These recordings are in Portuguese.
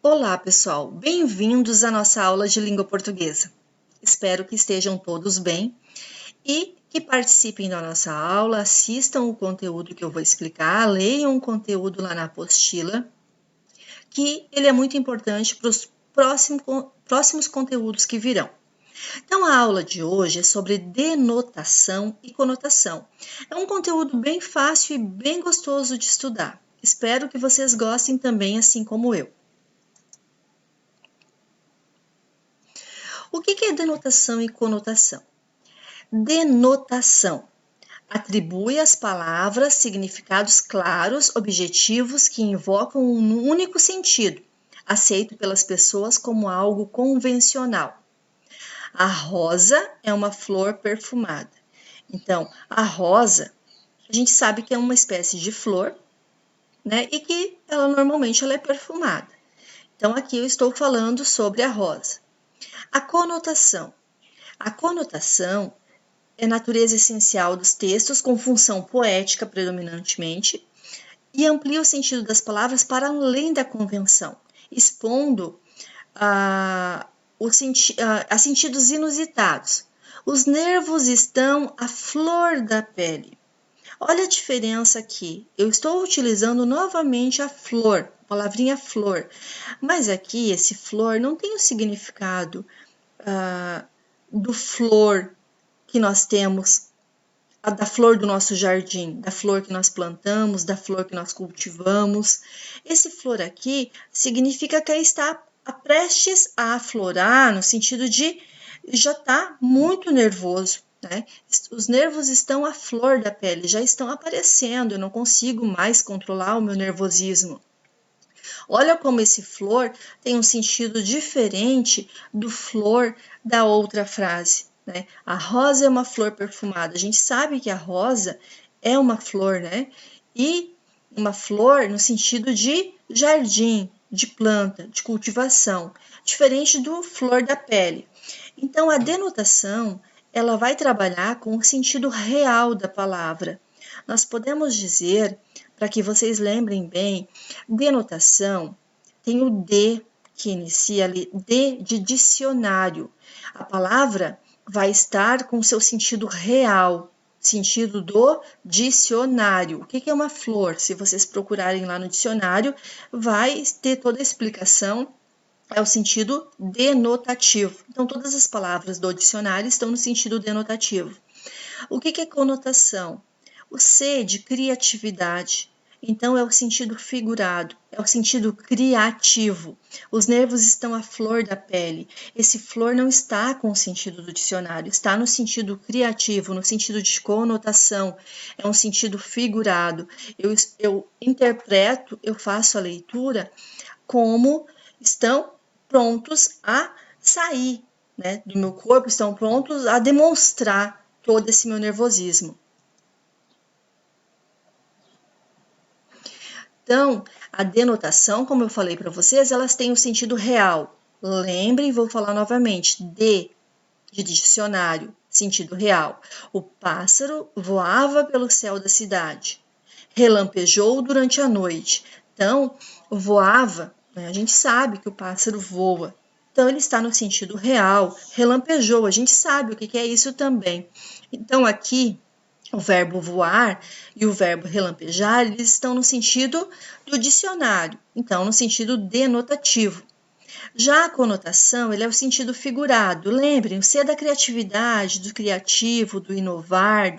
Olá, pessoal! Bem-vindos à nossa aula de língua portuguesa. Espero que estejam todos bem e que participem da nossa aula, assistam o conteúdo que eu vou explicar, leiam o conteúdo lá na apostila, que ele é muito importante para os próximos conteúdos que virão. Então, a aula de hoje é sobre denotação e conotação. É um conteúdo bem fácil e bem gostoso de estudar. Espero que vocês gostem também, assim como eu. O que é denotação e conotação? Denotação atribui às palavras significados claros, objetivos, que invocam um único sentido, aceito pelas pessoas como algo convencional. A rosa é uma flor perfumada. Então, a rosa, a gente sabe que é uma espécie de flor, né? E que normalmente ela é perfumada. Então, aqui eu estou falando sobre a rosa. A conotação. A conotação é natureza essencial dos textos com função poética predominantemente e amplia o sentido das palavras para além da convenção, expondo a sentidos inusitados. Os nervos estão à flor da pele. Olha a diferença aqui. Eu estou utilizando novamente a flor, a palavrinha flor, mas aqui esse flor não tem o significado do flor que nós temos, da flor do nosso jardim, da flor que nós plantamos, da flor que nós cultivamos. Esse flor aqui significa que está prestes a aflorar, no sentido de já está muito nervoso, né? Os nervos estão à flor da pele, já estão aparecendo, eu não consigo mais controlar o meu nervosismo. Olha como esse flor tem um sentido diferente do flor da outra frase, né? A rosa é uma flor perfumada. A gente sabe que a rosa é uma flor, né? E uma flor no sentido de jardim, de planta, de cultivação, diferente do flor da pele. Então, a denotação, ela vai trabalhar com o sentido real da palavra. Nós podemos dizer, para que vocês lembrem bem, denotação tem o D que inicia ali, D de dicionário. A palavra vai estar com seu sentido real, sentido do dicionário. O que é uma flor? Se vocês procurarem lá no dicionário, vai ter toda a explicação. É o sentido denotativo. Então, todas as palavras do dicionário estão no sentido denotativo. O que é conotação? O C de criatividade. Então, é o sentido figurado, é o sentido criativo. Os nervos estão à flor da pele. Esse flor não está com o sentido do dicionário, está no sentido criativo, no sentido de conotação. É um sentido figurado. Eu interpreto, eu faço a leitura como estão prontos a sair, né, do meu corpo, estão prontos a demonstrar todo esse meu nervosismo. Então, a denotação, como eu falei para vocês, elas têm um sentido real. Lembrem, vou falar novamente, de dicionário, sentido real. O pássaro voava pelo céu da cidade. Relampejou durante a noite. Então, voava, né? A gente sabe que o pássaro voa. Então, ele está no sentido real. Relampejou, a gente sabe o que é isso também. Então, aqui, o verbo voar e o verbo relampejar, eles estão no sentido do dicionário, então no sentido denotativo. Já a conotação, ele é o sentido figurado. Lembrem, o C é da criatividade, do criativo, do inovar,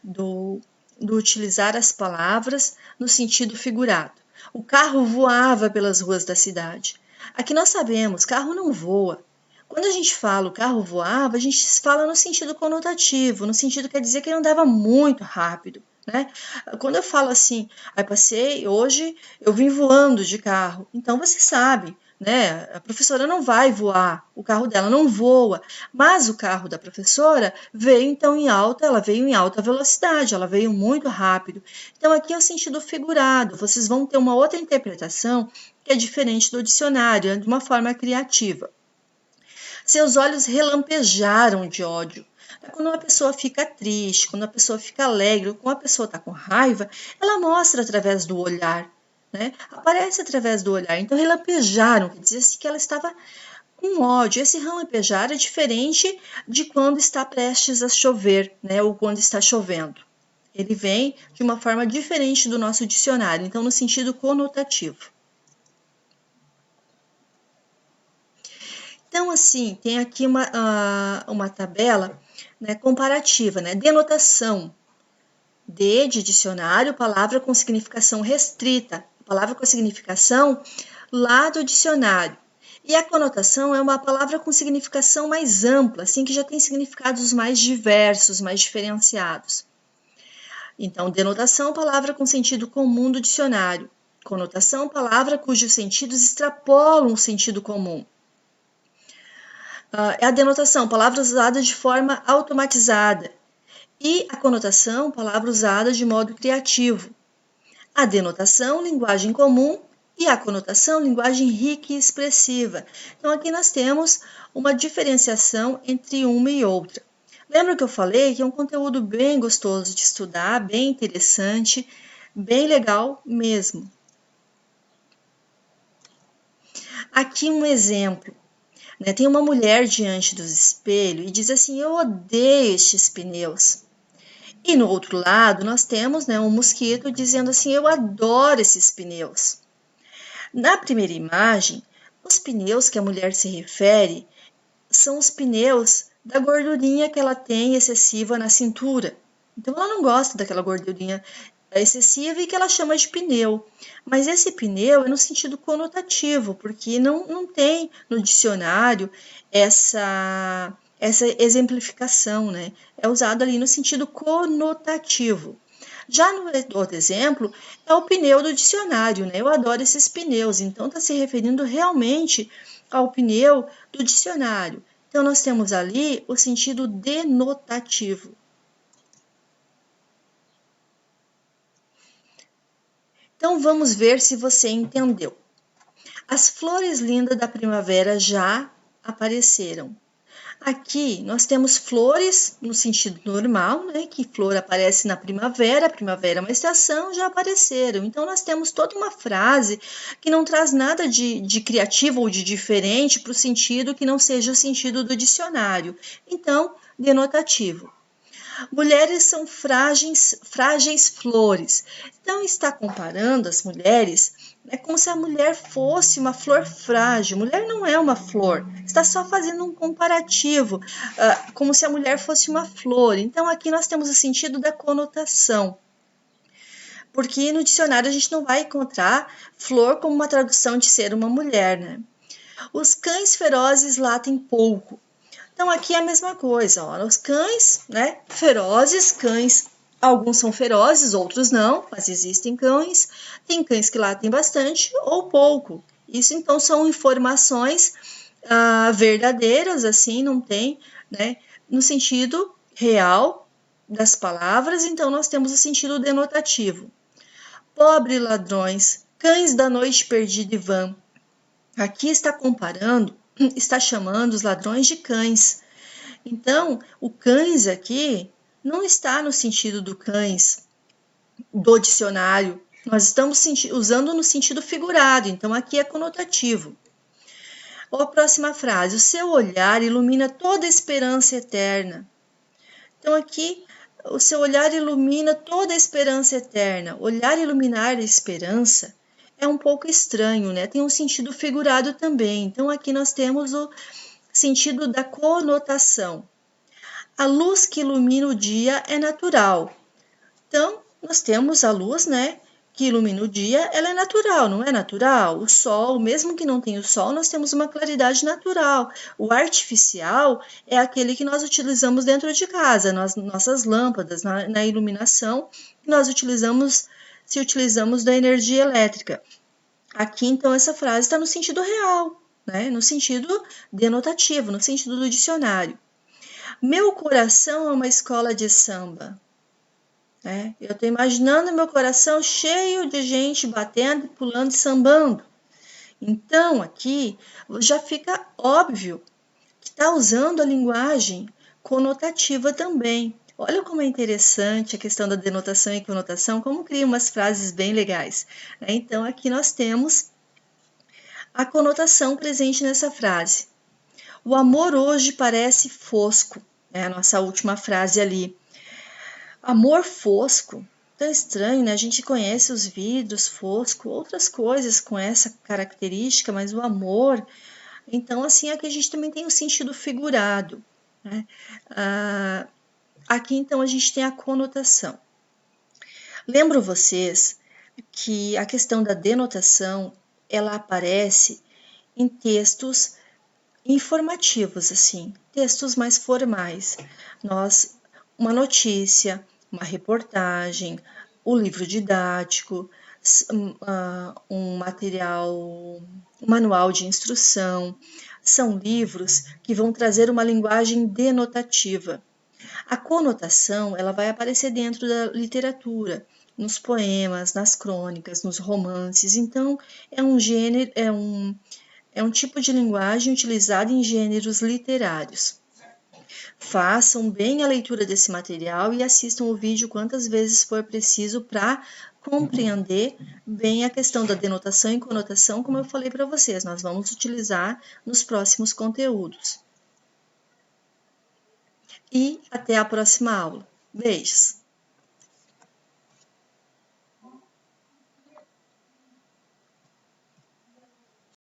do utilizar as palavras no sentido figurado. O carro voava pelas ruas da cidade. Aqui nós sabemos, carro não voa. Quando a gente fala o carro voava, a gente fala no sentido conotativo, no sentido quer dizer que ele andava muito rápido, né? Quando eu falo assim, passei, hoje eu vim voando de carro, então você sabe, né? A professora não vai voar, o carro dela não voa, mas o carro da professora veio então ela veio em alta velocidade, ela veio muito rápido. Então aqui é o sentido figurado, vocês vão ter uma outra interpretação que é diferente do dicionário, é de uma forma criativa. Seus olhos relampejaram de ódio. Quando uma pessoa fica triste, quando a pessoa fica alegre, ou quando a pessoa está com raiva, ela mostra através do olhar, né, aparece através do olhar. Então, relampejaram, quer dizer assim, que ela estava com ódio. Esse relampejar é diferente de quando está prestes a chover, né, ou quando está chovendo. Ele vem de uma forma diferente do nosso dicionário, então no sentido conotativo. Então, assim, tem aqui uma tabela, né, comparativa, né, denotação. D de dicionário, palavra com significação restrita. Palavra com significação lá do dicionário. E a conotação é uma palavra com significação mais ampla, assim, que já tem significados mais diversos, mais diferenciados. Então, denotação, palavra com sentido comum do dicionário. Conotação, palavra cujos sentidos extrapolam o sentido comum. É a denotação, palavra usada de forma automatizada. E a conotação, palavra usada de modo criativo. A denotação, linguagem comum, e a conotação, linguagem rica e expressiva. Então, aqui nós temos uma diferenciação entre uma e outra. Lembra que eu falei que é um conteúdo bem gostoso de estudar, bem interessante, bem legal mesmo. Aqui um exemplo. Né? Tem uma mulher diante do espelho e diz assim: eu odeio estes pneus. E no outro lado, nós temos, né, um mosquito dizendo assim: eu adoro esses pneus. Na primeira imagem, os pneus que a mulher se refere são os pneus da gordurinha que ela tem excessiva na cintura. Então, ela não gosta daquela gordurinha excessiva e que ela chama de pneu. Mas esse pneu é no sentido conotativo, porque não tem no dicionário essa exemplificação, né? É usado ali no sentido conotativo. Já no outro exemplo, é o pneu do dicionário, né? Eu adoro esses pneus, então está se referindo realmente ao pneu do dicionário. Então, nós temos ali o sentido denotativo. Então, vamos ver se você entendeu. As flores lindas da primavera já apareceram. Aqui nós temos flores no sentido normal, né? Que flor aparece na primavera, a primavera é uma estação, já apareceram. Então, nós temos toda uma frase que não traz nada de criativo ou de diferente para o sentido que não seja o sentido do dicionário. Então, denotativo. Mulheres são frágeis flores. Então, está comparando as mulheres, é como se a mulher fosse uma flor frágil. Mulher não é uma flor. Está só fazendo um comparativo, como se a mulher fosse uma flor. Então, aqui nós temos o sentido da conotação. Porque no dicionário a gente não vai encontrar flor como uma tradução de ser uma mulher, né? Os cães ferozes latem pouco. Então, aqui é a mesma coisa, ó, os cães, né, ferozes, cães, alguns são ferozes, outros não, mas existem cães, tem cães que latem bastante ou pouco. Isso, então, são informações verdadeiras, assim, não tem, né, no sentido real das palavras, então, nós temos o sentido denotativo. Pobre ladrões, cães da noite perdida e vã. Aqui está comparando, está chamando os ladrões de cães. Então, o cães aqui não está no sentido do cães do dicionário. Nós estamos usando no sentido figurado, então aqui é conotativo. Ou a próxima frase: o seu olhar ilumina toda a esperança eterna. Então, aqui, o seu olhar ilumina toda a esperança eterna. Olhar iluminar a esperança é um pouco estranho, né? Tem um sentido figurado também. Então, aqui nós temos o sentido da conotação. A luz que ilumina o dia é natural. Então, nós temos a luz, né? Que ilumina o dia, ela é natural, não é natural? O sol, mesmo que não tenha o sol, nós temos uma claridade natural. O artificial é aquele que nós utilizamos dentro de casa, nas nossas lâmpadas, na iluminação, nós utilizamos da energia elétrica. Aqui, então, essa frase está no sentido real, né? No sentido denotativo, no sentido do dicionário. Meu coração é uma escola de samba. Eu estou imaginando meu coração cheio de gente batendo, pulando e sambando. Então, aqui já fica óbvio que está usando a linguagem conotativa também. Olha como é interessante a questão da denotação e conotação, como cria umas frases bem legais, né? Então, aqui nós temos a conotação presente nessa frase. O amor hoje parece fosco, é a nossa última frase ali. Amor fosco, tão estranho, né? A gente conhece os vidros fosco, outras coisas com essa característica, mas o amor, então, assim, aqui a gente também tem o sentido figurado, né? Aqui, então, a gente tem a conotação. Lembro vocês que a questão da denotação, ela aparece em textos informativos, assim, textos mais formais. Uma notícia, uma reportagem, o livro didático, um manual de instrução, são livros que vão trazer uma linguagem denotativa. A conotação, ela vai aparecer dentro da literatura, nos poemas, nas crônicas, nos romances. Então, é um gênero, é um tipo de linguagem utilizado em gêneros literários. Façam bem a leitura desse material e assistam o vídeo quantas vezes for preciso para compreender bem a questão da denotação e conotação, como eu falei para vocês, nós vamos utilizar nos próximos conteúdos. E até a próxima aula. Beijos!